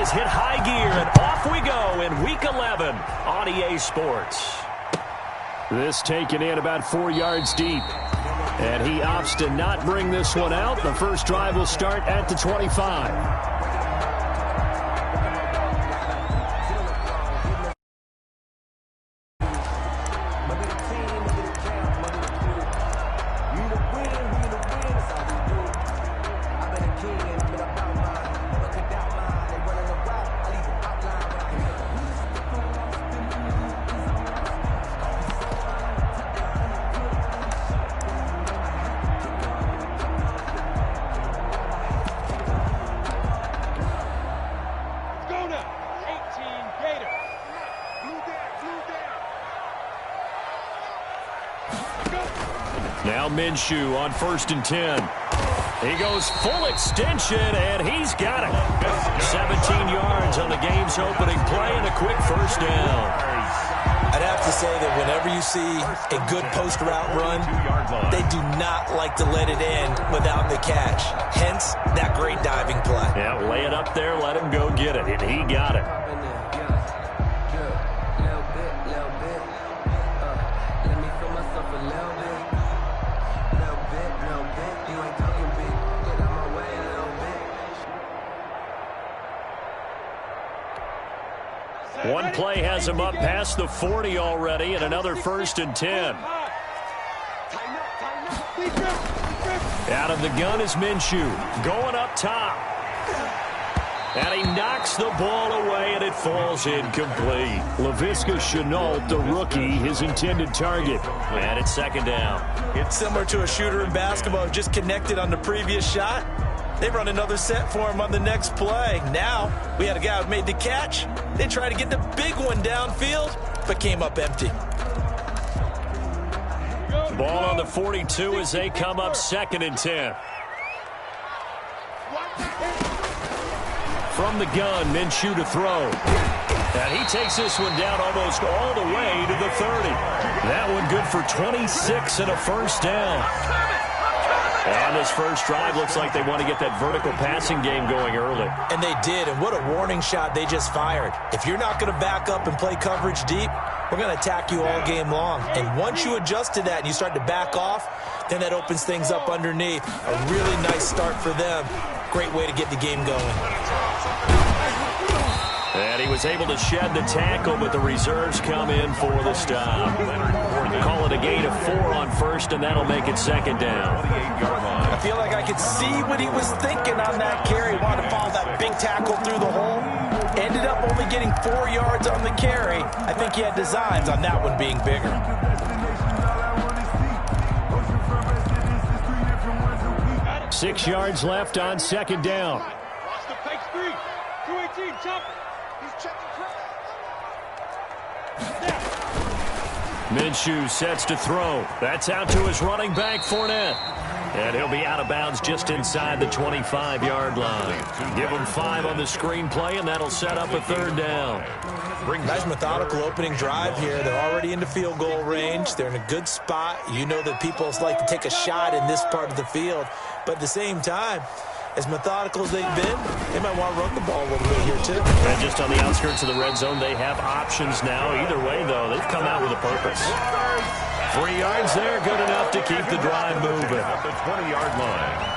has hit high gear, and off we go in Week 11 on EA Sports. This taken in about 4 yards deep. And he opts to not bring this one out. The first drive will start at the 25. Now Minshew on 1st and 10. He goes full extension, and he's got it. 17 yards on the game's opening play and a quick first down. I'd have to say that whenever you see a good post route run, they do not like to let it end without the catch. Hence, that great diving play. Yeah, lay it up there, let him go get it, and he got it. One play has him up past the 40 already, and another 1st and 10. Out of the gun is Minshew, going up top. And he knocks the ball away, and it falls incomplete. Laviska Shenault, the rookie, his intended target. And it's 2nd down. It's similar to a shooter in basketball, just connected on the previous shot. They run another set for him on the next play. Now, we had a guy who made the catch. They tried to get the big one downfield, but came up empty. Ball on the 42 as they come up 2nd and 10. From the gun, Minshew to throw. And he takes this one down almost all the way to the 30. That one good for 26 and a first down. And this first drive looks like they want to get that vertical passing game going early. And they did, and what a warning shot they just fired. If you're not going to back up and play coverage deep, we're going to attack you all game long. And once you adjust to that and you start to back off, then that opens things up underneath. A really nice start for them. Great way to get the game going. And he was able to shed the tackle, but the reserves come in for the stop. Call it a gain of 4 on 1st, and that'll make it 2nd down. I feel like I could see what he was thinking on that carry. He wanted to follow that big tackle through the hole. Ended up only getting 4 yards on the carry. I think he had designs on that one being bigger. Six yards left on 2nd down. Watch the fake screen. 218, jump. Minshew sets to throw. That's out to his running back, Fournette. And he'll be out of bounds just inside the 25-yard line. Give him 5 on the screenplay, and that'll set up a 3rd down. Nice methodical opening drive here. They're already into field goal range. They're in a good spot. You know that people like to take a shot in this part of the field. But at the same time, as methodical as they've been, they might want to run the ball a little bit here, too. And just on the outskirts of the red zone, they have options now. Either way, though, they've come out with a purpose. 3 yards there, good enough to keep the drive moving. At the 20-yard line.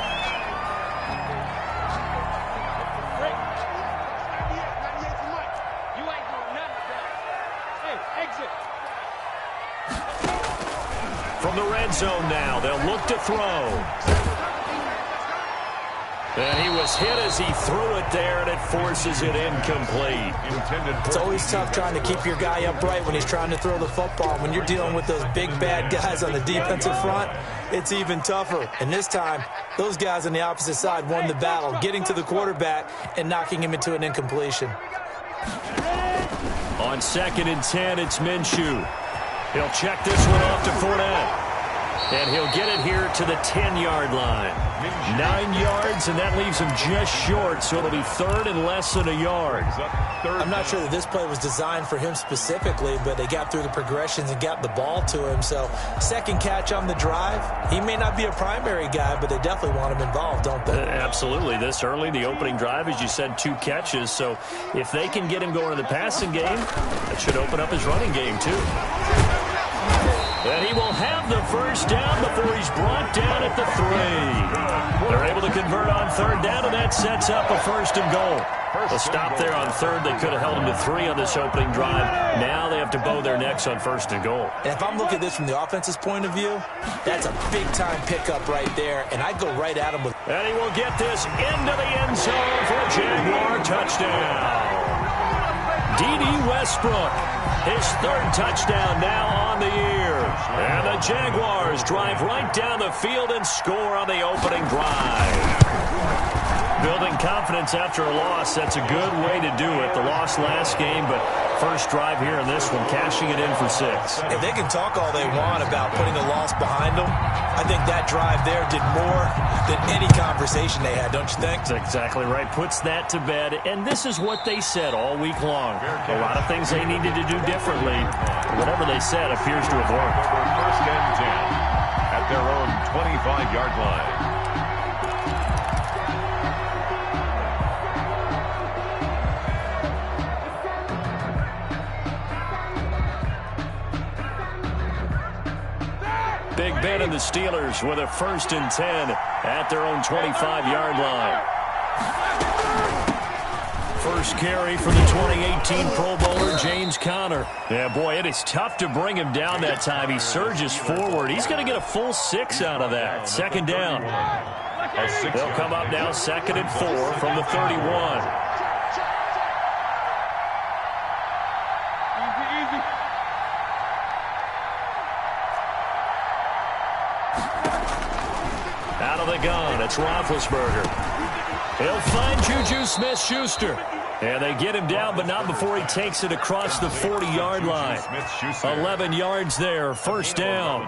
From the red zone now, they'll look to throw. And he was hit as he threw it there, and it forces it incomplete. It's always tough trying to keep your guy upright when he's trying to throw the football. When you're dealing with those big, bad guys on the defensive front, it's even tougher. And this time, those guys on the opposite side won the battle, getting to the quarterback and knocking him into an incompletion. On 2nd and 10, it's Minshew. He'll check this one off to Fournette. And he'll get it here to the 10-yard line. 9 yards, and that leaves him just short, so it'll be third and less than a yard. I'm not sure that this play was designed for him specifically, but they got through the progressions and got the ball to him. So second catch on the drive. He may not be a primary guy, but they definitely want him involved, don't they? Absolutely. This early, the opening drive, as you said, 2 catches. So if they can get him going in the passing game, that should open up his running game too. And he will have the first down before he's brought down at the 3. They're able to convert on third down, and that sets up a first and goal. A stop there on third. They could have held him to 3 on this opening drive. Now they have to bow their necks on first and goal. And if I'm looking at this from the offense's point of view, that's a big-time pickup right there, and I'd go right at him with... And he will get this into the end zone for a Jaguar touchdown. D.D. Westbrook, his 3rd touchdown now on the year. And the Jaguars drive right down the field and score on the opening drive. Building confidence after a loss, that's a good way to do it. The loss last game, but first drive here in this one, cashing it in for 6. If they can talk all they want about putting a loss behind them, I think that drive there did more than any conversation they had, don't you think? That's exactly right. Puts that to bed, and this is what they said all week long. A lot of things they needed to do differently. Whatever they said appears to have worked. First and 10 at their own 25-yard line. Big Ben and the Steelers with a first and 10 at their own 25-yard line. First carry for the 2018 Pro Bowler, James Conner. Yeah, boy, it is tough to bring him down that time. He surges forward. He's going to get a full 6 out of that. Second down. They'll come up now, 2nd and 4 from the 31. Out of the gun, it's Roethlisberger. He'll find Juju Smith-Schuster. And they get him down, but not before he takes it across the 40-yard line. 11 yards there, first down.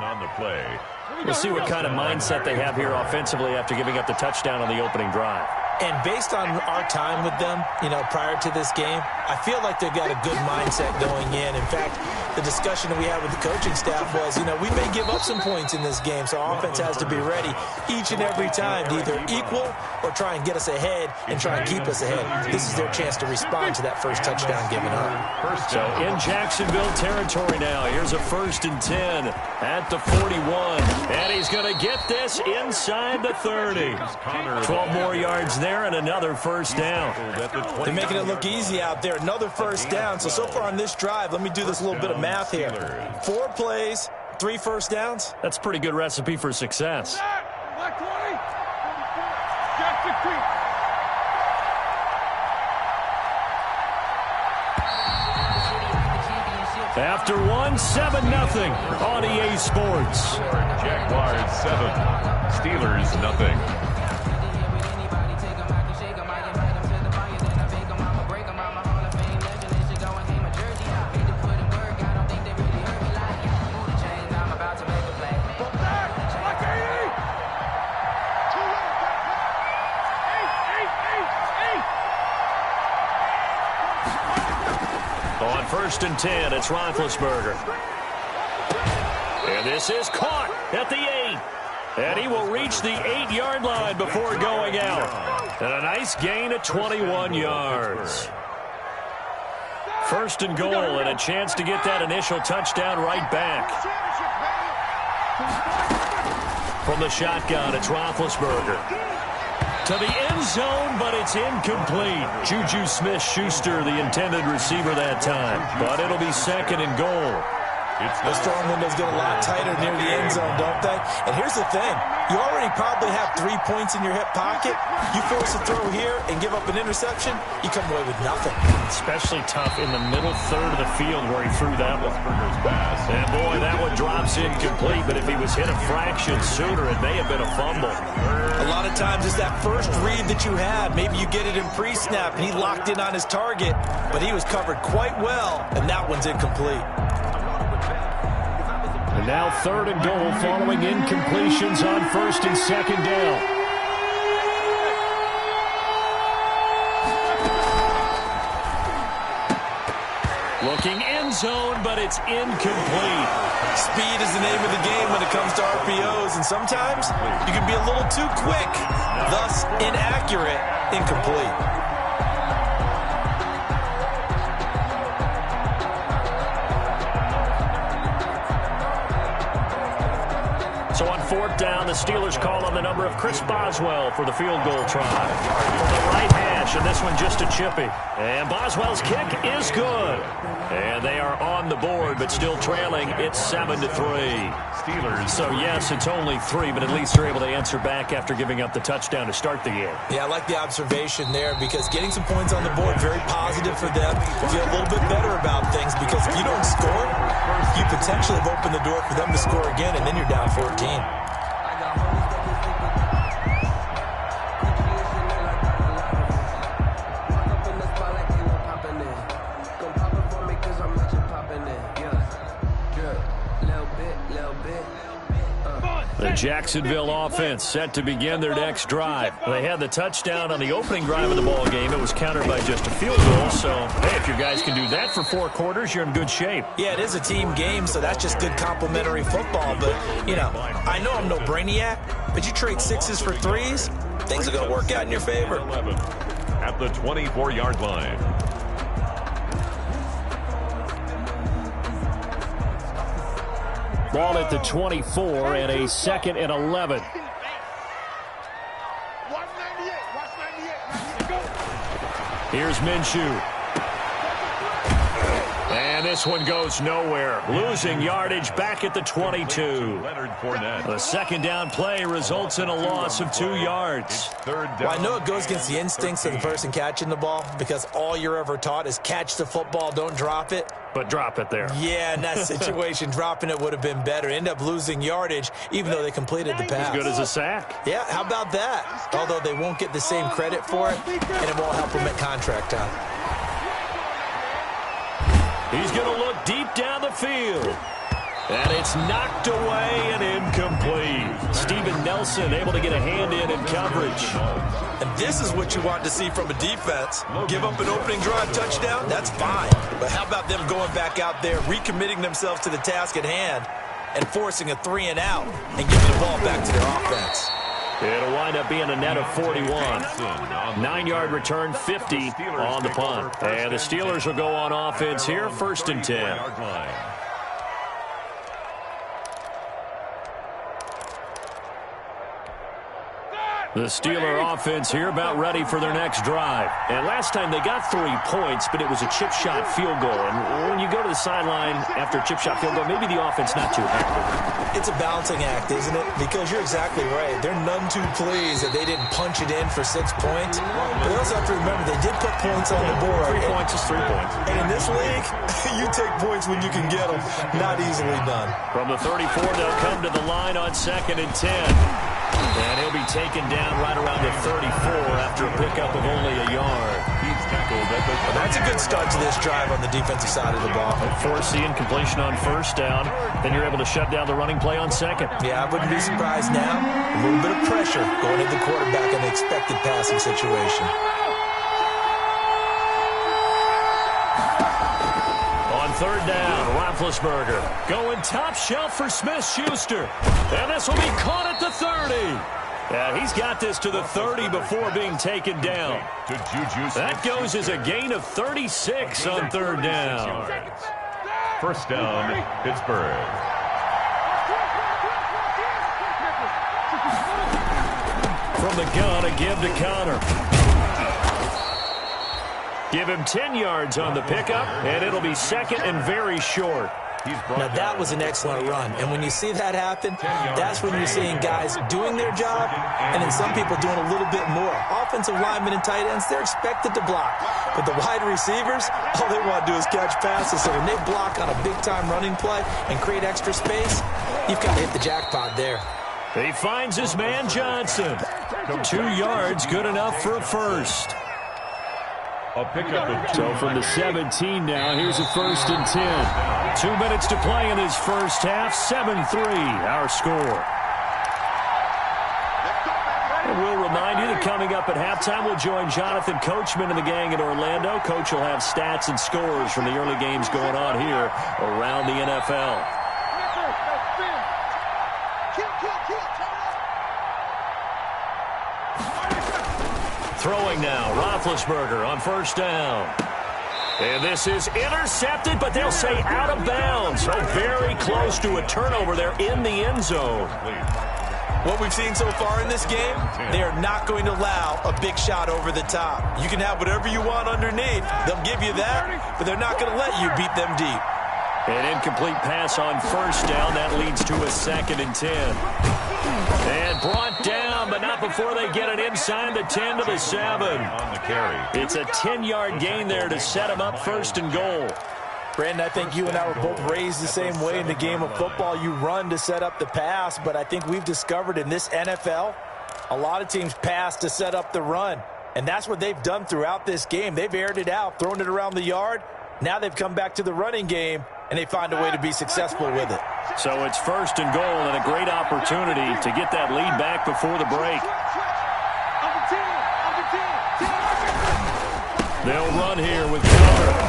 We'll see what kind of mindset they have here offensively after giving up the touchdown on the opening drive. And based on our time with them, prior to this game, I feel like they've got a good mindset going in. In fact, the discussion that we had with the coaching staff was, we may give up some points in this game, so our offense has to be ready each and every time to either equal or try and get us ahead and try and keep us ahead. This is their chance to respond to that first touchdown given up. So in Jacksonville territory now, here's a first and 10 at the 41. And he's going to get this inside the 30. 12 more yards there and another first down. They're making it look easy out there. Another first down. So far on this drive, let me do this little bit of math here. 4 plays, 3 first downs. That's a pretty good recipe for success. After one, 7-0 on EA Sports. Jaguars 7, Steelers nothing. On first and 10, it's Roethlisberger. And this is caught at the 8. And he will reach the 8-yard line before going out. And a nice gain of 21 yards. First and goal, and a chance to get that initial touchdown right back. From the shotgun, it's Roethlisberger. To the end zone, but it's incomplete. Juju Smith-Schuster, the intended receiver that time. But it'll be second and goal. Those throwing windows get a lot tighter near the end zone, don't they? And here's the thing. You already probably have 3 points in your hip pocket. You force a throw here and give up an interception, you come away with nothing. Especially tough in the middle third of the field where he threw that one. And boy, that one drops incomplete, but if he was hit a fraction sooner, it may have been a fumble. A lot of times it's that first read that you had. Maybe you get it in pre-snap, and he locked in on his target, but he was covered quite well, and that one's incomplete. And now 3rd and goal following incompletions on 1st and 2nd down. Looking end zone, but it's incomplete. Speed is the name of the game when it comes to RPOs, and sometimes you can be a little too quick, thus inaccurate, incomplete. So on 4th down, the Steelers call on the number of Chris Boswell for the field goal try. From the right hash, and this one just a chippy. And Boswell's kick is good. And they are on the board, but still trailing. It's 7-3. Steelers. So, yes, it's only 3, but at least they're able to answer back after giving up the touchdown to start the game. Yeah, I like the observation there because getting some points on the board, very positive for them. Feel a little bit better about things because if you don't score, you potentially have opened the door for them to score again, and then you're down 14. The Jacksonville offense set to begin their next drive. They had the touchdown on the opening drive of the ball game. It was countered by just a field goal. So, hey, if your guys can do that for 4 quarters, you're in good shape. Yeah, it is a team game, so that's just good complimentary football. But, you know, I know I'm no brainiac, but you trade 6s for 3s, things are going to work out in your favor. 11 at the 24-yard line. Ball at the 24 and a 2nd and 11. Here's Minshew. And this one goes nowhere. Losing yardage back at the 22. The 2nd down play results in a loss of 2 yards. Well, I know it goes against the instincts of the person catching the ball because all you're ever taught is catch the football, don't drop it. But drop it there. Yeah, in that situation, dropping it would have been better. End up losing yardage, even though they completed the pass. As good as a sack. Yeah, how about that? Although they won't get the same credit for it, and it won't help them at contract time. He's going to look deep down the field. And it's knocked away and incomplete. Steven Nelson able to get a hand in coverage. And this is what you want to see from a defense. Give up an opening drive touchdown, that's fine. But how about them going back out there, recommitting themselves to the task at hand, and forcing a 3 and out, and giving the ball back to their offense. It'll wind up being a net of 41. 9-yard return, 50 on the punt. And the Steelers will go on offense here, 1st and 10. The Steeler offense here about ready for their next drive. And last time they got 3 points, but it was a chip shot field goal. And when you go to the sideline after a chip shot field goal, maybe the offense not too happy. It's a balancing act, isn't it? Because you're exactly right. They're none too pleased that they didn't punch it in for 6 points. But they also have to remember they did put points on the board. 3 points is 3 points. And in this league, you take points when you can get them. Not easily done. From the 34, they'll come to the line on 2nd and 10. And he'll be taken down right around the 34 after a pickup of only a yard. He's tackled at the... That's a good start to this drive on the defensive side of the ball. Force the incompletion on 1st down. Then you're able to shut down the running play on 2nd. Yeah, I wouldn't be surprised now. A little bit of pressure going into the quarterback in the expected passing situation. On 3rd down, Roethlisberger going top shelf for Smith-Schuster. And this will be caught at the 30. Yeah, he's got this to the 30 before being taken down. That goes as a gain of 36 on 3rd down. 1st down, Pittsburgh. From the gun, a give to Connor. Give him 10 yards on the pickup, and it'll be 2nd and very short. Now, that was an excellent run. And when you see that happen, that's when you're seeing guys doing their job and then some people doing a little bit more. Offensive linemen and tight ends, they're expected to block. But the wide receivers, all they want to do is catch passes. So when they block on a big-time running play and create extra space, you've got to hit the jackpot there. He finds his man Johnson. 2 yards, good enough for a first. A pickup of 2. So from the 17 now, here's a 1st and 10. 2 minutes to play in this first half. 7-3, our score. And we'll remind you that coming up at halftime, we'll join Jonathan Coachman and the gang in Orlando. Coach will have stats and scores from the early games going on here around the NFL. Throwing now, Roethlisberger on 1st down. And this is intercepted, but they'll say out of bounds. So very close to a turnover there in the end zone. What we've seen so far in this game, they are not going to allow a big shot over the top. You can have whatever you want underneath. They'll give you that, but they're not going to let you beat them deep. An incomplete pass on 1st down. That leads to a 2nd and 10. And brought down, but not before they get it inside the 10 to the 7. On the carry. It's a 10-yard gain there to set them up 1st and goal. Brandon, I think you and I were both raised the same way in the game of football. You run to set up the pass, but I think we've discovered in this NFL, a lot of teams pass to set up the run. And that's what they've done throughout this game. They've aired it out, thrown it around the yard. Now they've come back to the running game, and they find a way to be successful with it. So it's 1st and goal and a great opportunity to get that lead back before the break. They'll run here with Connor.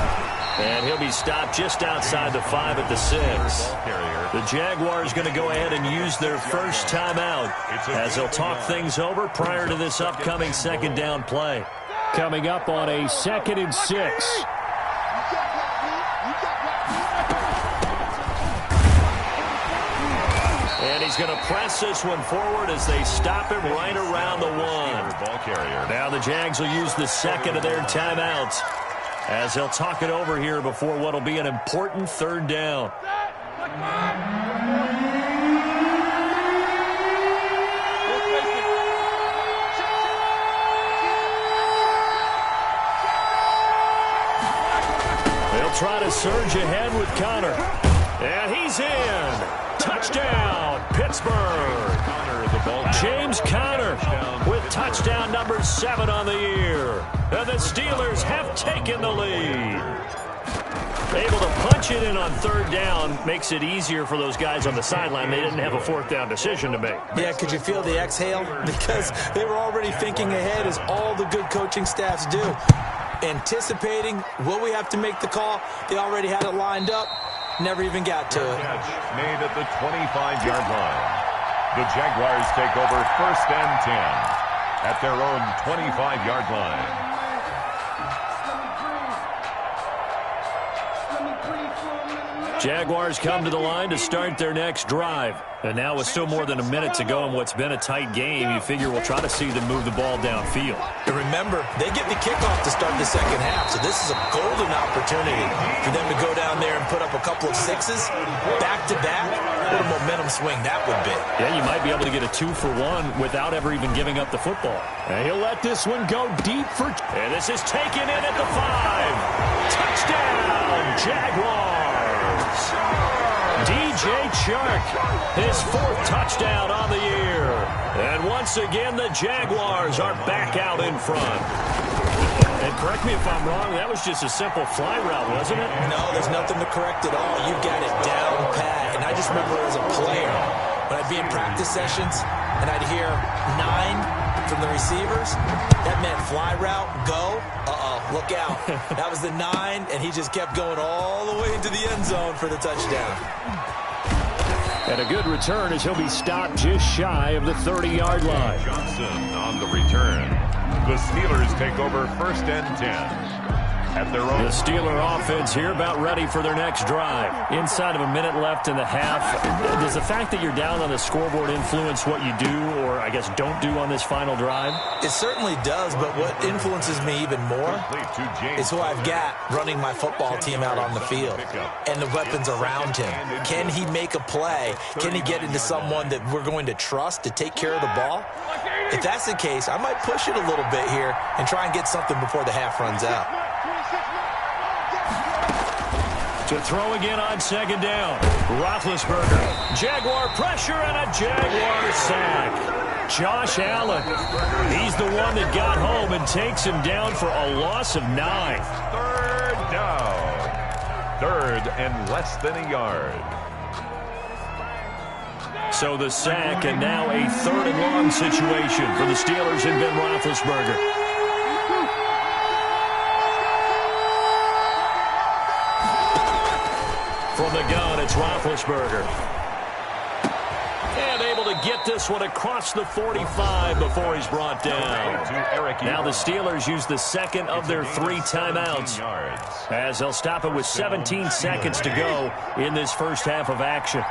And he'll be stopped just outside the 5 at the 6. The Jaguars going to go ahead and use their first timeout as they'll talk things over prior to this upcoming 2nd down play. Coming up on a 2nd and 6. And he's going to press this one forward as they stop him right around the 1. Now the Jags will use the 2nd of their timeouts as they'll talk it over here before what will be an important 3rd down. They'll try to surge ahead with Connor. And he's in. Touchdown, Pittsburgh. James Conner with touchdown number 7 on the year. And the Steelers have taken the lead. Able to punch it in on 3rd down makes it easier for those guys on the sideline. They didn't have a 4th down decision to make. Yeah, could you feel the exhale? Because they were already thinking ahead, as all the good coaching staffs do. Anticipating, will we have to make the call? They already had it lined up. Never even got to it. Catch made at the 25-yard line. The Jaguars take over 1st and 10 at their own 25-yard line. Jaguars come to the line to start their next drive. And now with still more than a minute to go in what's been a tight game, you figure we'll try to see them move the ball downfield. And remember, they get the kickoff to start the 2nd half, so this is a golden opportunity for them to go down there and put up a couple of 6s back-to-back. What a momentum swing that would be. Yeah, you might be able to get a 2-for-1 without ever even giving up the football. And he'll let this one go deep for... And this is taken in at the 5. Touchdown, Jaguars. DJ Chark, his 4th touchdown on the year. And once again, the Jaguars are back out in front. And correct me if I'm wrong, that was just a simple fly route, wasn't it? No, there's nothing to correct at all. You got it down pat. And I just remember as a player, when I'd be in practice sessions and I'd hear 9 from the receivers, that meant fly route, go. Look out. That was the 9, and he just kept going all the way into the end zone for the touchdown. And a good return as he'll be stopped just shy of the 30-yard line. Johnson on the return. The Steelers take over 1st and 10 at their own. The Steeler offense here about ready for their next drive. Inside of a minute left in the half. Does the fact that you're down on the scoreboard influence what you do, or I guess don't do on this final drive? It certainly does, but what influences me even more is who I've got running my football team out on the field and the weapons around him. Can he make a play? Can he get into someone that we're going to trust to take care of the ball? If that's the case, I might push it a little bit here and try and get something before the half runs out. To throw again on 2nd down. Roethlisberger. Jaguar pressure and a Jaguar sack. Josh Allen. He's the one that got home and takes him down for a loss of 9. Third down. Third and less than a yard. So the sack, and now a 3rd and long situation for the Steelers and Ben Roethlisberger. From the gun, it's Roethlisberger. And able to get this one across the 45 before he's brought down. Now the Steelers use the second of their 3 timeouts, as they'll stop it with 17 seconds to go in this first half of action.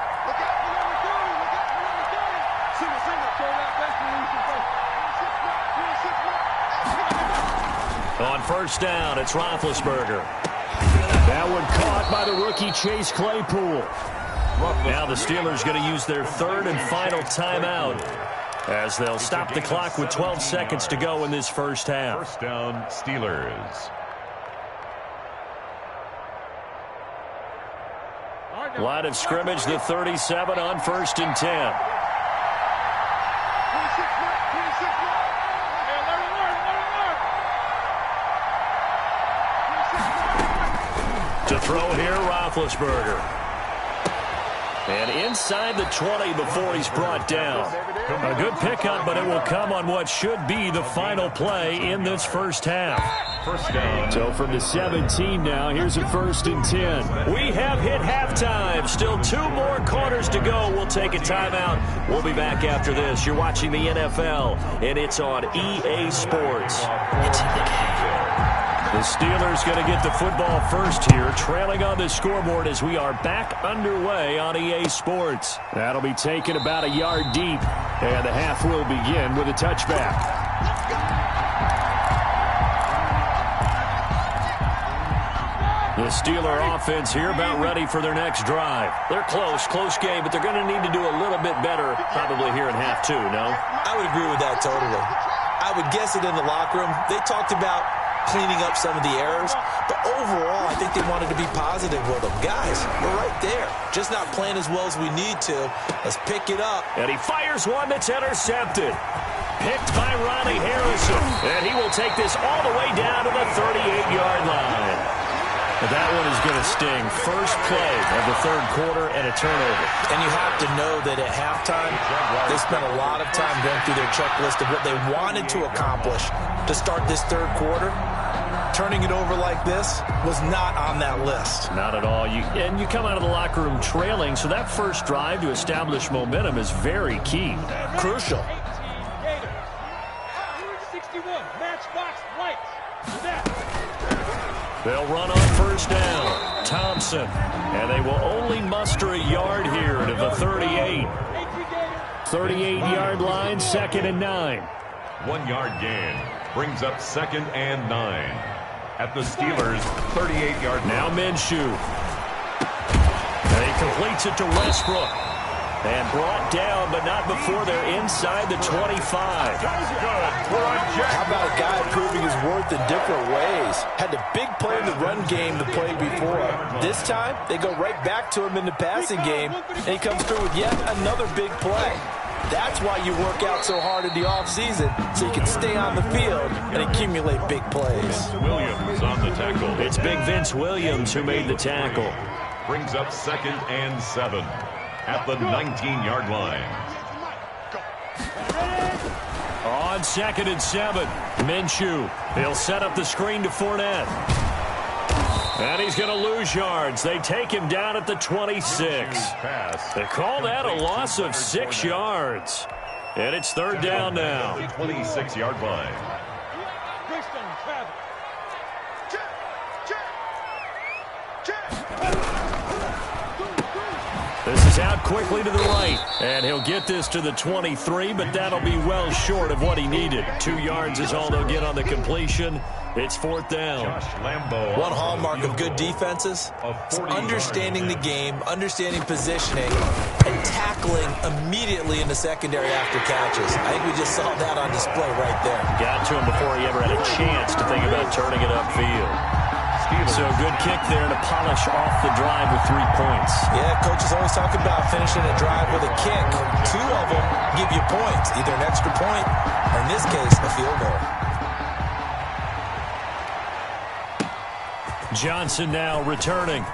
On first down, it's Roethlisberger. That one caught by the rookie Chase Claypool. Now the Steelers going to use their 3rd and final timeout, as they'll stop the clock with 12 seconds to go in this first half. First down, Steelers. Line of scrimmage, the 37 on 1st and 10. To throw here, Roethlisberger. And inside the 20 before he's brought down. A good pickup, but it will come on what should be the final play in this first half. First down. So from the 17 now, here's a 1st and 10. We have hit halftime. Still 2 more quarters to go. We'll take a timeout. We'll be back after this. You're watching the NFL, and it's on EA Sports. It's in the game. The Steelers going to get the football first here, trailing on the scoreboard as we are back underway on EA Sports. That'll be taken about a yard deep, and the half will begin with a touchback. The Steeler offense here about ready for their next drive. They're close game, but they're going to need to do a little bit better probably here in half 2, no? I would agree with that totally. I would guess it in the locker room. They talked about cleaning up some of the errors, but overall, I think they wanted to be positive with them. Guys, we're right there. Just not playing as well as we need to. Let's pick it up. And he fires one that's intercepted. Picked by Ronnie Harrison. And he will take this all the way down to the 38-yard line. But that one is going to sting. First play of the 3rd quarter and a turnover. And you have to know that at halftime, they spent a lot of time going through their checklist of what they wanted to accomplish to start this 3rd quarter. Turning it over like this was not on that list. Not at all. And you come out of the locker room trailing, so that first drive to establish momentum is very key. Crucial. 61, matchbox lights. They'll run on first down. Thompson. And they will only muster a yard here to the 38. 38-yard line, 2nd and 9. 1 yard gain brings up 2nd and 9 at the Steelers' 38-yard line. Now Minshew. And he completes it to Westbrook. And brought down, but not before they're inside the 25. How about a guy proving his worth in different ways? Had a big play in the run game the play before. This time, they go right back to him in the passing game, and he comes through with yet another big play. That's why you work out so hard in the offseason, so you can stay on the field and accumulate big plays. Williams on the tackle. It's big Vince Williams who made the tackle. Brings up 2nd and 7 at the 19-yard line. On 2nd and 7, Minshew. He'll set up the screen to Fournette. And he's going to lose yards. They take him down at the 26. They call that a loss of 6 yards. And it's 3rd down now. 26-yard line. This is out quickly to the right. And he'll get this to the 23, but that'll be well short of what he needed. 2 yards is all they'll get on the completion. It's 4th down. One hallmark of good defenses is understanding the game, understanding positioning, and tackling immediately in the secondary after catches. I think we just saw that on display right there. Got to him before he ever had a chance to think about turning it upfield. Steelers. So good kick there to polish off the drive with 3 points. Yeah, coaches always talk about finishing a drive with a kick. 2 of them give you points, either an extra point or, in this case, a field goal. Johnson now returning.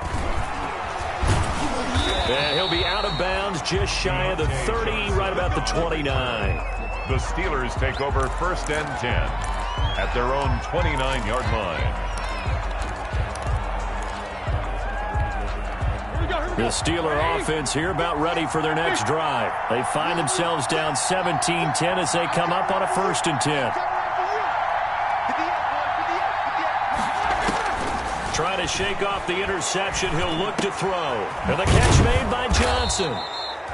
And he'll be out of bounds just shy of the 30, right about the 29. The Steelers take over 1st and 10 at their own 29-yard line. The Steeler offense here about ready for their next drive. They find themselves down 17-10 as they come up on a 1st and 10. Trying to shake off the interception. He'll look to throw. And the catch made by Johnson.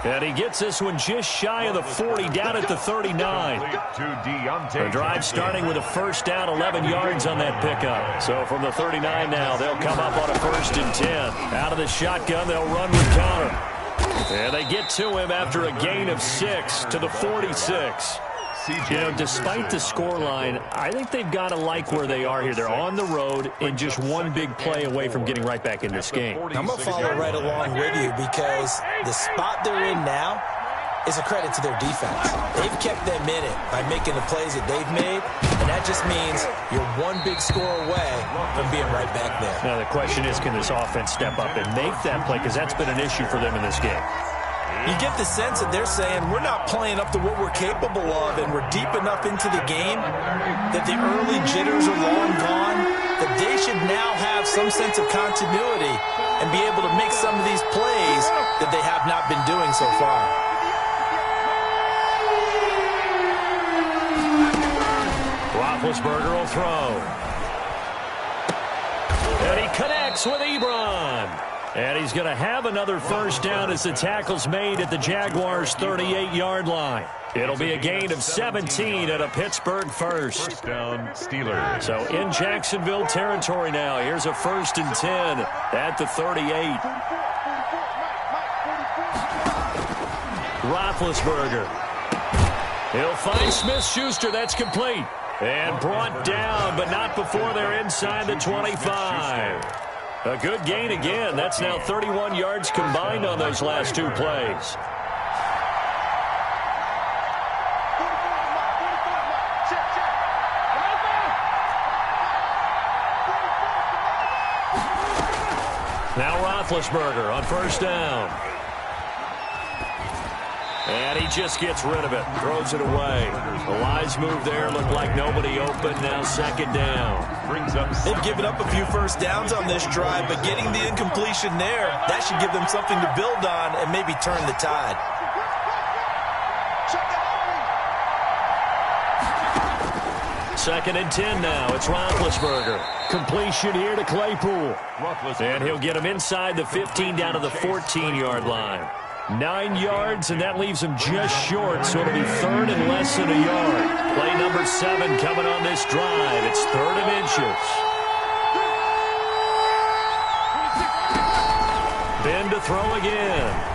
And he gets this one just shy of the 40, down at the 39. The drive starting with a 1st down, 11 yards on that pickup. So from the 39 now, they'll come up on a 1st and 10. Out of the shotgun, they'll run with counter. And they get to him after a gain of 6 to the 46. You know, despite the scoreline, I think they've got to like where they are here. They're on the road and just one big play away from getting right back in this game. I'm going to follow right along with you because the spot they're in now is a credit to their defense. They've kept them in it by making the plays that they've made, and that just means you're one big score away from being right back there. Now, the question is, can this offense step up and make that play? Because that's been an issue for them in this game. You get the sense that they're saying we're not playing up to what we're capable of, and we're deep enough into the game that the early jitters are long gone, that they should now have some sense of continuity and be able to make some of these plays that they have not been doing so far. Roethlisberger will throw. And he connects with Ebron. And he's going to have another 1st down as the tackle's made at the Jaguars' 38-yard line. It'll be a gain of 17 at a Pittsburgh 1st. 1st down, Steelers. So in Jacksonville territory now. Here's a 1st and 10 at the 38. Roethlisberger. He'll find Smith-Schuster. That's complete. And brought down, but not before they're inside the 25. A good gain again. That's now 31 yards combined on those last 2 plays. Now Roethlisberger on 1st down. And he just gets rid of it. Throws it away. A wise move there. Looked like nobody open. Now 2nd down. They've given up a few 1st downs on this drive, but getting the incompletion there, that should give them something to build on and maybe turn the tide. Second and 10 now. It's Roethlisberger. Completion here to Claypool. And he'll get him inside the 15 down to the 14-yard line. 9 yards, and that leaves him just short, so it'll be 3rd and less than a yard. Play number 7 coming on this drive. It's 3rd and inches. Ben to throw again.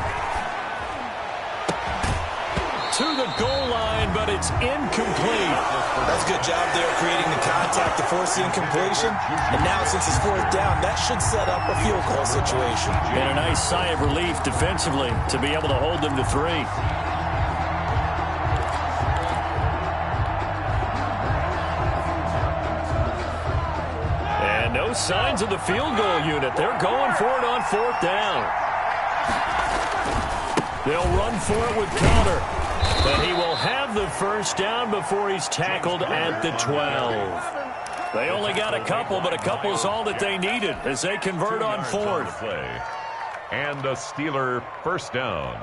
To the goal line, but it's incomplete. That's a good job there creating the contact to force the incompletion. And now since it's 4th down, that should set up a field goal situation. And a nice sigh of relief defensively to be able to hold them to 3. And no signs of the field goal unit. They're going for it on 4th down. They'll run for it with counter. But he will have the 1st down before he's tackled at the 12. They only got a couple, but a couple is all that they needed as they convert on 4th. And a Steeler 1st down.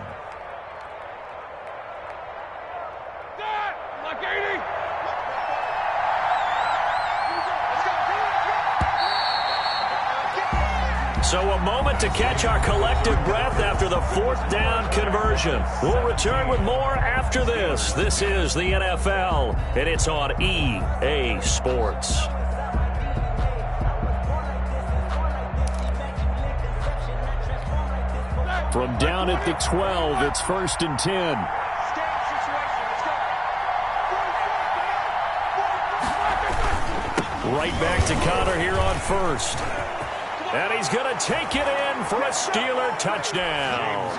So a moment to catch our collective breath after the 4th down conversion. We'll return with more after this. This is the NFL, and it's on EA Sports. From down at the 12, it's 1st and 10. Right back to Connor here on first. And he's going to take it in for a Steeler touchdown.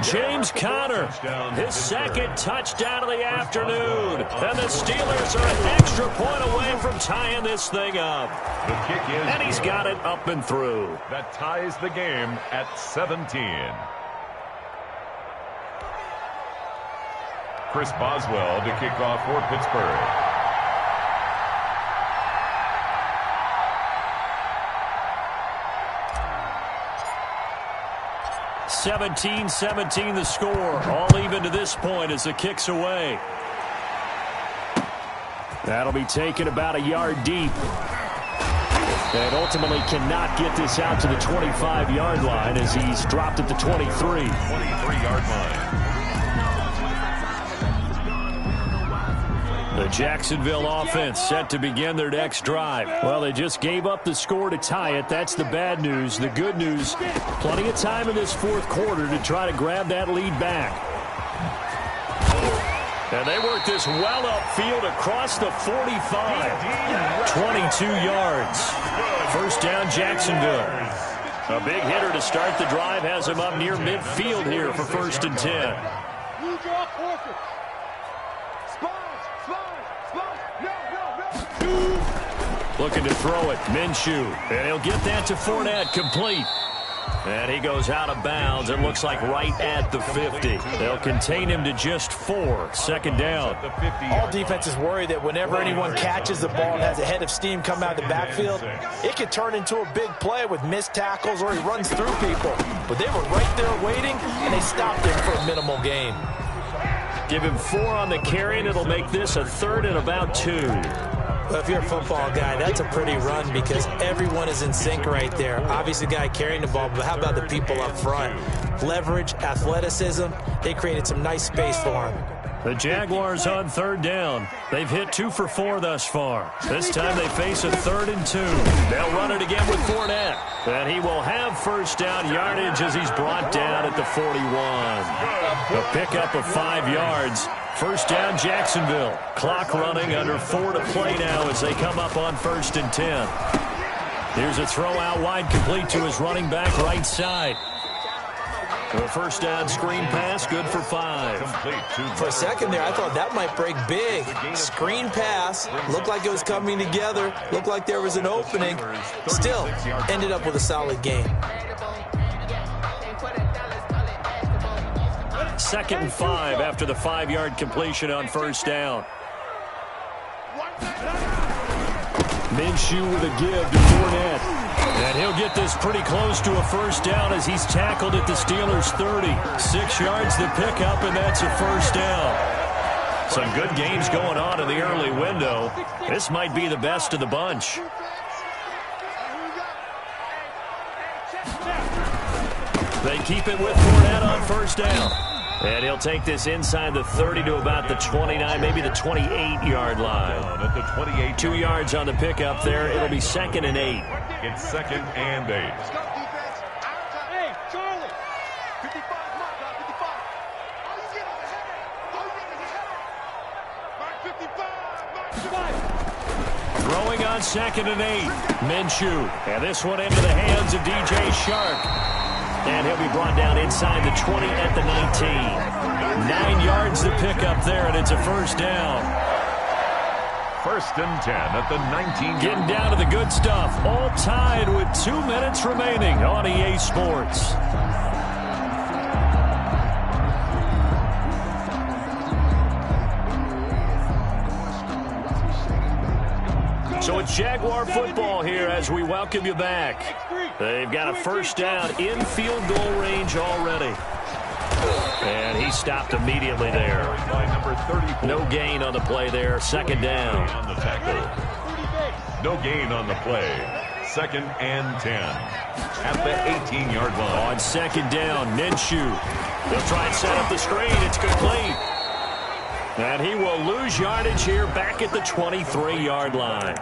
James Conner, his second touchdown of the afternoon. And the Steelers are an extra point away from tying this thing up. The kick is and he's got it up and through. That ties the game at 17. Chris Boswell to kick off for Pittsburgh. 17-17 the score. All even to this point as the kick's away. That'll be taken about a yard deep. And ultimately cannot get this out to the 25-yard line as he's dropped at the 23. 23-yard line. The Jacksonville offense set to begin their next drive. Well, they just gave up the score to tie it. That's the bad news. The good news, plenty of time in this fourth quarter to try to grab that lead back. And they work this well upfield across the 45. 22 yards. First down, Jacksonville. A big hitter to start the drive has him up near midfield here for 1st and 10. Looking to throw it, Minshew. And he'll get that to Fournette, complete. And he goes out of bounds. It looks like right at the 50. They'll contain him to just 4. Second down. All defenses worry that whenever anyone catches the ball and has a head of steam come out of the backfield, it could turn into a big play with missed tackles or he runs through people. But they were right there waiting, and they stopped him for a minimal gain. Give him 4 on the carry, and it'll make this a 3rd and about 2. Well, if you're a football guy, that's a pretty run because everyone is in sync right there. Obviously, the guy carrying the ball, but how about the people up front? Leverage, athleticism, they created some nice space for him. The Jaguars on 3rd down. They've hit 2 for 4 thus far. This time they face a 3rd and 2. They'll run it again with Fournette. And he will have first down yardage as he's brought down at the 41. A pickup of 5 yards. First down, Jacksonville. Clock running, under 4 to play now as they come up on 1st and 10. Here's a throw out wide, complete to his running back right side. A first down screen pass, good for 5. For a second there, I thought that might break big. Screen pass, looked like it was coming together, looked like there was an opening. Still, ended up with a solid game. 2nd and 5 after the 5-yard completion on first down. Minshew with a give to Fournette. And he'll get this pretty close to a first down as he's tackled at the Steelers' 30. 6 yards the pickup, and that's a first down. Some good games going on in the early window. This might be the best of the bunch. They keep it with Fournette on first down. And he'll take this inside the 30 to about the 29, maybe the 28-yard line. At the 28. 2 yards on the pickup there. It'll be 2nd and 8. It's 2nd and 8. Hey, Charlie. 55, 55. Throwing on 2nd and 8. Minshew. And this one into the hands of DJ Shark. And he'll be brought down inside the 20 at the 19. 9 yards to pick up there, and it's a first down. 1st and 10 at the 19. Getting down to the good stuff. All tied with 2 minutes remaining on EA Sports. So it's Jaguar football here as we welcome you back. They've got a first down in field goal range already. And he stopped immediately there. No gain on the play there. 2nd down. On the tackle. No gain on the play. 2nd and 10 at the 18-yard line. On 2nd down, Minshew. They'll try and set up the screen. It's complete. And he will lose yardage here back at the 23-yard line.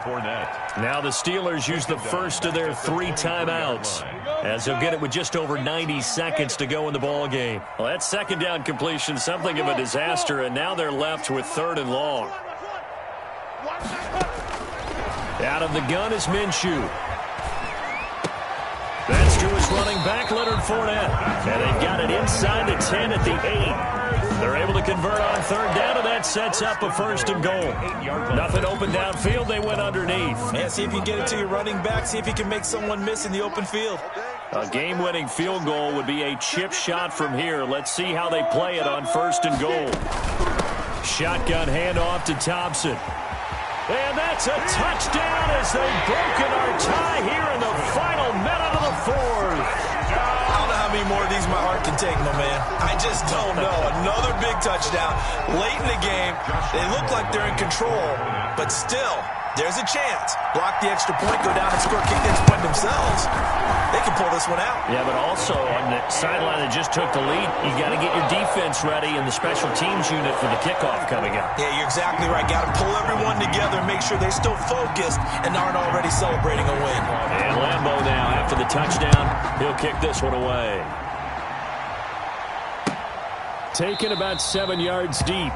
Now the Steelers use the first of their 3 timeouts as they'll get it with just over 90 seconds to go in the ball game. Well, that 2nd down completion, something of a disaster, and now they're left with 3rd and long. Out of the gun is Minshew. That's to his running back, Leonard Fournette. And they've got it inside the 10 at the 8. They're able to convert on third down, and that sets up a first and goal. Nothing open downfield. They went underneath. Yeah, see if you can get it to your running back. See if you can make someone miss in the open field. A game-winning field goal would be a chip shot from here. Let's see how they play it on first and goal. Shotgun handoff to Thompson. And that's a touchdown as they've broken our tie here in the final minute of the fourth. I don't know how many more of these my heart can take, my man. I just don't know. Another big touchdown late in the game. They look like they're in control, but still, there's a chance. Block the extra point, go down and score, kick the extra point themselves. They can pull this one out. Yeah, but also on the sideline that just took the lead, you got to get your defense ready and the special teams unit for the kickoff coming up. Yeah, you're exactly right. Got to pull everyone together and make sure they're still focused and aren't already celebrating a win. And Lambeau now, after the touchdown, he'll kick this one away. Taken about 7 yards deep.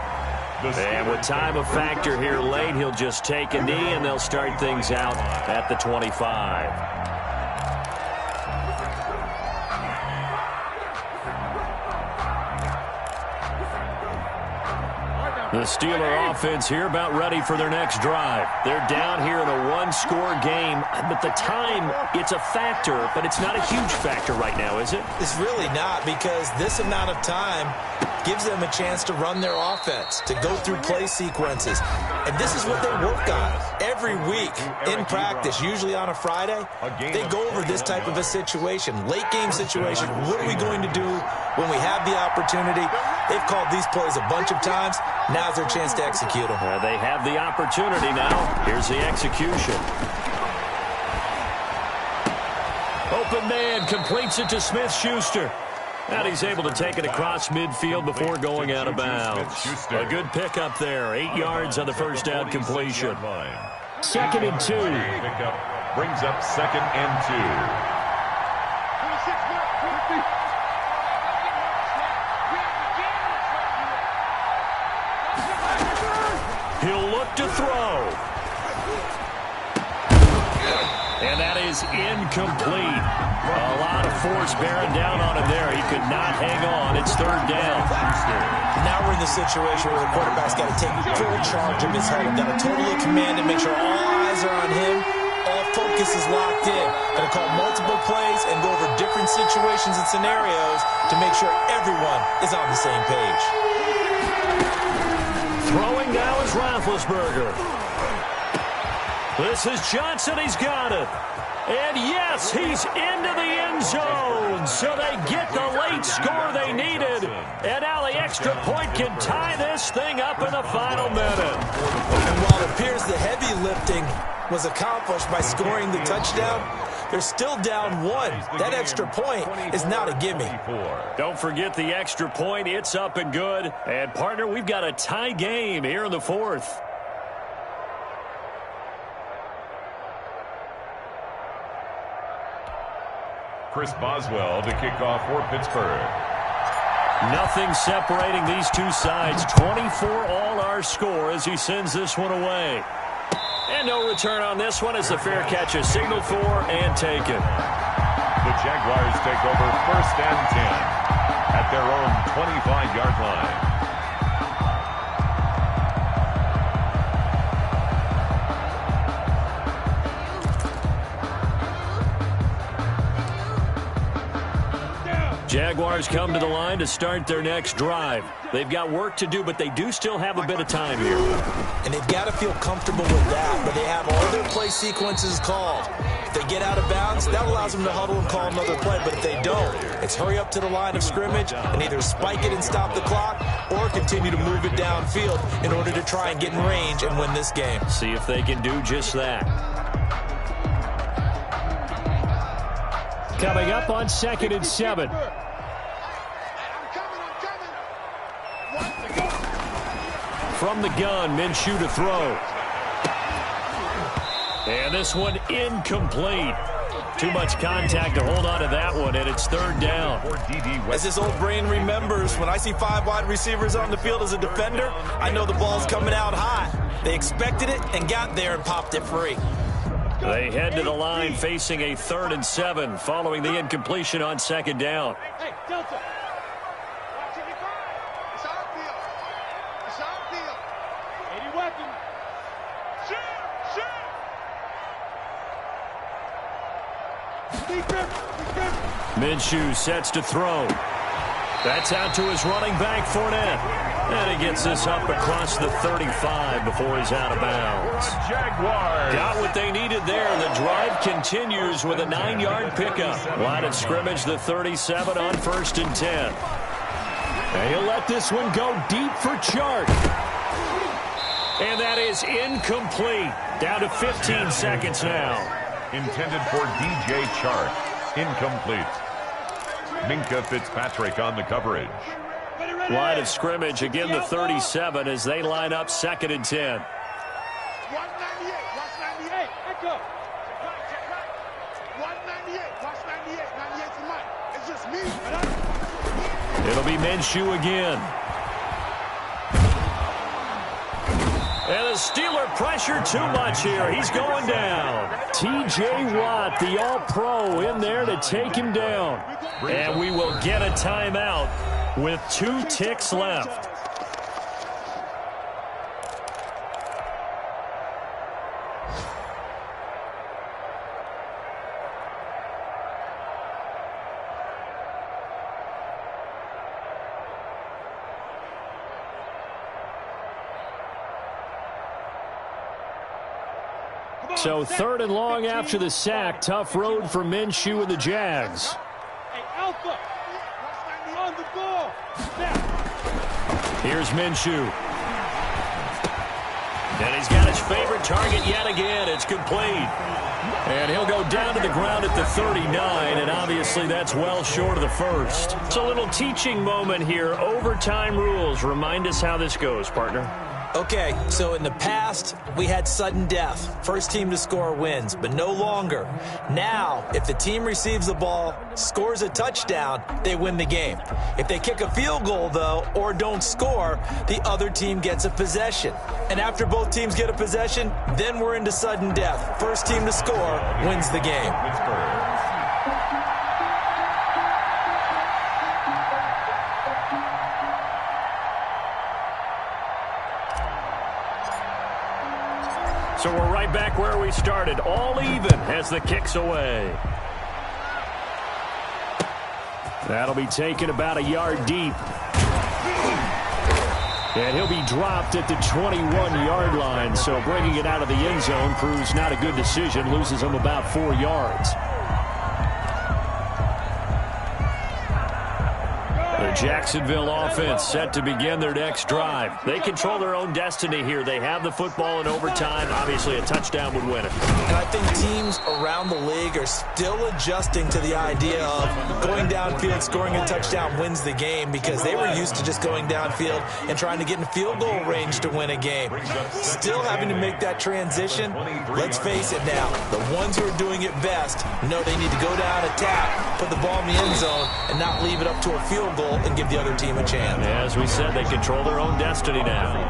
And with time a factor here late, he'll just take a knee and they'll start things out at the 25. The Steeler offense here about ready for their next drive. They're down here in a one-score game, but the time, it's a factor, but it's not a huge factor right now, is it? It's really not, because this amount of time gives them a chance to run their offense, to go through play sequences. And this is what they work on every week in practice, usually on a Friday. They go over this type of a situation, late game situation. What are we going to do when we have the opportunity? They've called these plays a bunch of times. Now's their chance to execute them. They have the opportunity now. Here's the execution. Open man completes it to Smith-Schuster. And he's able to take it across midfield before going out of bounds. A good pickup there. 8 yards on the first down completion. 2nd and 2. Brings up 2nd and 2. He'll look to throw. And that is incomplete. A lot of force bearing down on him there. He could not hang on. It's third down. Now we're in the situation where the quarterback's got to take full charge of his head. Got to totally command it, make sure all eyes are on him. All focus is locked in. Got to call multiple plays and go over different situations and scenarios to make sure everyone is on the same page. Throwing now is Roethlisberger. This is Johnson. He's got it. And yes, he's into the end zone. So they get the late score they needed. And now the extra point can tie this thing up in the final minute. And while it appears the heavy lifting was accomplished by scoring the touchdown, they're still down 1. That extra point is not a gimme. Don't forget the extra point. It's up and good. And, partner, we've got a tie game here in the fourth. Chris Boswell to kick off for Pittsburgh. Nothing separating these two sides. 24 all our score as he sends this one away. And no return on this one as the fair catch is signaled for and taken. The Jaguars take over 1st and 10 at their own 25-yard line. Jaguars come to the line to start their next drive. They've got work to do, but they do still have a bit of time here. And they've got to feel comfortable with that, but they have all their play sequences called. If they get out of bounds, that allows them to huddle and call another play, but if they don't, it's hurry up to the line of scrimmage and either spike it and stop the clock or continue to move it downfield in order to try and get in range and win this game. See if they can do just that. Coming up on 2nd and 7. From the gun, Minshew to throw. And this one incomplete. Too much contact to hold on to that one, and it's third down. As this old brain remembers, when I see 5 wide receivers on the field as a defender, I know the ball's coming out high. They expected it and got there and popped it free. They head to the line facing a 3rd and 7 following the incompletion on 2nd down. Hey, Delta. Watch it, it's our field. It's our field. 80 weapon. Shoot. Minshew sets to throw. That's out to his running back, Fournette. And he gets this up across the 35 before he's out of bounds. Jaguars. Got what they needed there. The drive continues with a 9-yard pickup. Line of scrimmage, the 37 on 1st and 10. And he'll let this one go deep for Chart. And that is incomplete. Down to 15 seconds now. Intended for DJ Chark. Incomplete. Minka Fitzpatrick on the coverage. Line of scrimmage, again the 37 as they line up 2nd and 10. 198. Watch 98. Echo. Check right. 198. Watch 98. 98 to Mike. It's just me. It'll be Minshew again. And the Steeler pressure too much here. He's going down. T.J. Watt, the All-Pro, in there to take him down. And we will get a timeout with 2 ticks left. So 3rd and long after the sack. Tough road for Minshew and the Jags. Hey, Alpha. On the ball. Here's Minshew. And he's got his favorite target yet again. It's complete. And he'll go down to the ground at the 39, and obviously that's well short of the first. It's a little teaching moment here. Overtime rules. Remind us how this goes, partner. Okay, so in the past, we had sudden death. First team to score wins, but no longer. Now, if the team receives the ball, scores a touchdown, they win the game. If they kick a field goal, though, or don't score, the other team gets a possession. And after both teams get a possession, then we're into sudden death. First team to score wins the game. So we're right back where we started. All even as the kick's away. That'll be taken about a yard deep. And he'll be dropped at the 21-yard line. So bringing it out of the end zone proves not a good decision. Loses him about 4 yards. The Jacksonville offense set to begin their next drive. They control their own destiny here. They have the football in overtime. Obviously, a touchdown would win it. And I think teams around the league are still adjusting to the idea of going downfield, scoring a touchdown wins the game, because they were used to just going downfield and trying to get in field goal range to win a game. Still having to make that transition. Let's face it now, the ones who are doing it best know they need to go down, attack, put the ball in the end zone, and not leave it up to a field goal and give the other team a chance. As we said, they control their own destiny now.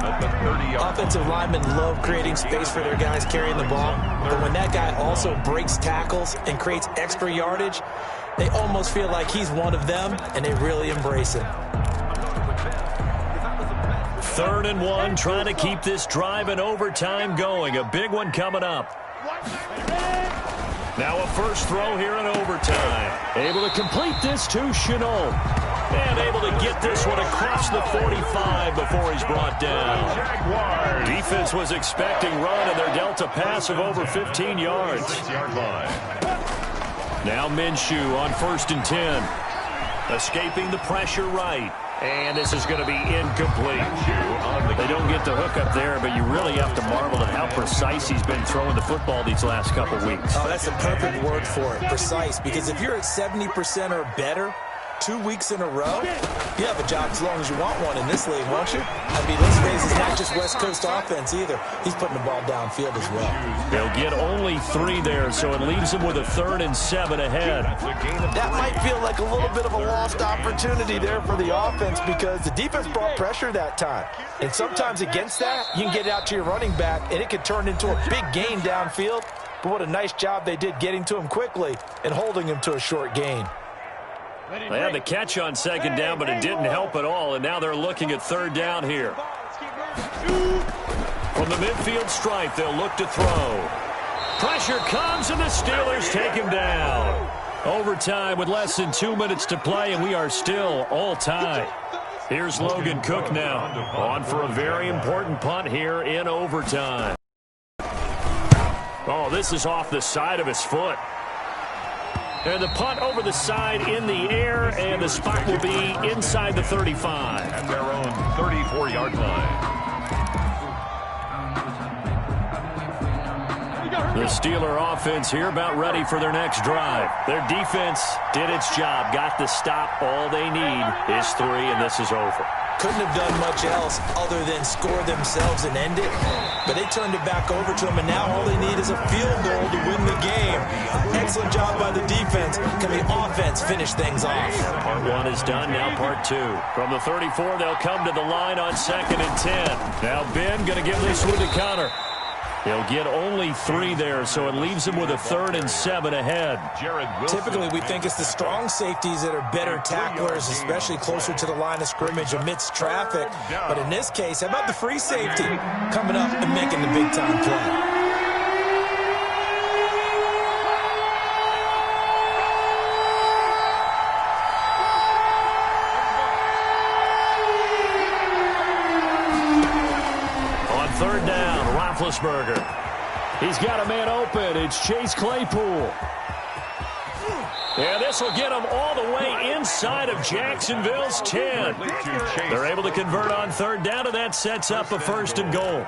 Offensive linemen love creating space for their guys carrying the ball, but when that guy also breaks tackles and creates extra yardage, they almost feel like he's one of them, and they really embrace it. 3rd and 1, trying to keep this drive in overtime going. A big one coming up. Now a first throw here in overtime. Able to complete this to Shenault. And able to get this one across the 45 before he's brought down. Defense was expecting run, and they're dealt a pass of over 15 yards. Now Minshew on 1st and 10. Escaping the pressure right. And this is going to be incomplete. They don't get the hook up there, but you really have to marvel at how precise he's been throwing the football these last couple weeks. Oh, that's a perfect word for it, precise, because if you're at 70% or better 2 weeks in a row, you have a job as long as you want one in this league, won't you? I mean, let's face it, it's not just West Coast offense either. He's putting the ball downfield as well. They'll get only 3 there, so it leaves them with a 3rd and 7 ahead. That might feel like a little bit of a lost opportunity there for the offense, because the defense brought pressure that time. And sometimes against that, you can get it out to your running back, and it could turn into a big gain downfield. but what a nice job they did getting to him quickly and holding him to a short gain. They had the catch on second down, but it didn't help at all, and now they're looking at third down here. From the midfield stripe, they'll look to throw. Pressure comes, and the Steelers take him down. Overtime with less than 2 minutes to play, and we are still all tied. Here's Logan Cook now, on for a very important punt here in overtime. Oh, this is off the side of his foot. And the punt over the side in the air, and the spot will be inside the 35. At their own 34-yard line. The Steeler offense here about ready for their next drive. Their defense did its job, got the stop. All they need is 3, and this is over. Couldn't have done much else other than score themselves and end it. But they turned it back over to them, and now all they need is a field goal to win the game. Excellent job by the defense. Can the offense finish things off? Part 1 is done, now part 2. From the 34, they'll come to the line on 2nd and 10. Now Ben going to give this one to Connor. He'll get only 3 there, so it leaves him with a 3rd and 7 ahead. Typically, we think it's the strong safeties that are better tacklers, especially closer to the line of scrimmage amidst traffic. But in this case, how about the free safety coming up and making the big-time play? Third down, Roethlisberger. He's got a man open. It's Chase Claypool. And this will get him all the way inside of Jacksonville's 10. They're able to convert on third down, and that sets up a 1st and goal.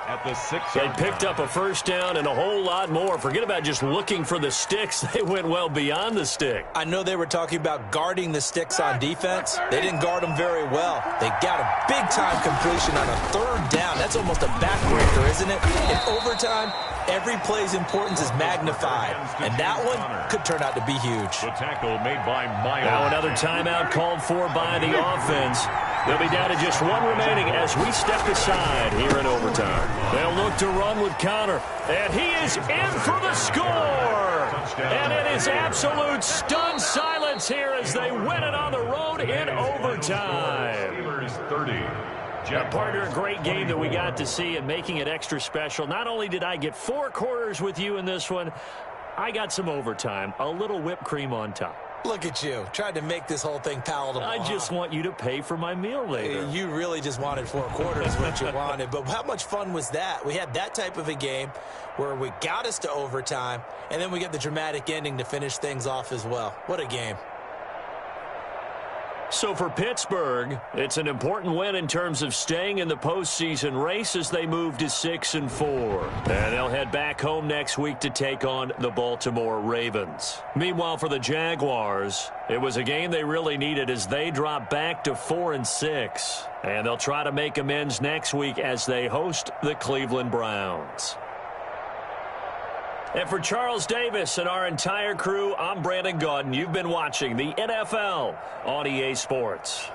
They picked up a 1st down and a whole lot more. Forget about just looking for the sticks. They went well beyond the stick. I know they were talking about guarding the sticks on defense. They didn't guard them very well. They got a big-time completion on a 3rd down. That's almost a backbreaker, isn't it? In overtime, every play's importance is magnified, and that one could turn out to be huge. The tackle made by Myers. Now another timeout called for by the offense. They'll be down to just 1 remaining as we step aside here in overtime. They'll look to run with Connor, and he is in for the score. And it is absolute stunned silence here as they win it on the road in overtime. Steelers 30. Partner, a great game that we got to see and making it extra special. Not only did I get 4 quarters with you in this one, I got some overtime, a little whipped cream on top. Look at you, tried to make this whole thing palatable. I just want you to pay for my meal later. You really just wanted 4 quarters, what you wanted. But how much fun was that? We had that type of a game where we got us to overtime, and then we get the dramatic ending to finish things off as well. What a game. So for Pittsburgh, it's an important win in terms of staying in the postseason race as they move to 6-4. And they'll head back home next week to take on the Baltimore Ravens. Meanwhile, for the Jaguars, it was a game they really needed as they drop back to 4-6. And they'll try to make amends next week as they host the Cleveland Browns. And for Charles Davis and our entire crew, I'm Brandon Gaudin. You've been watching the NFL on EA Sports.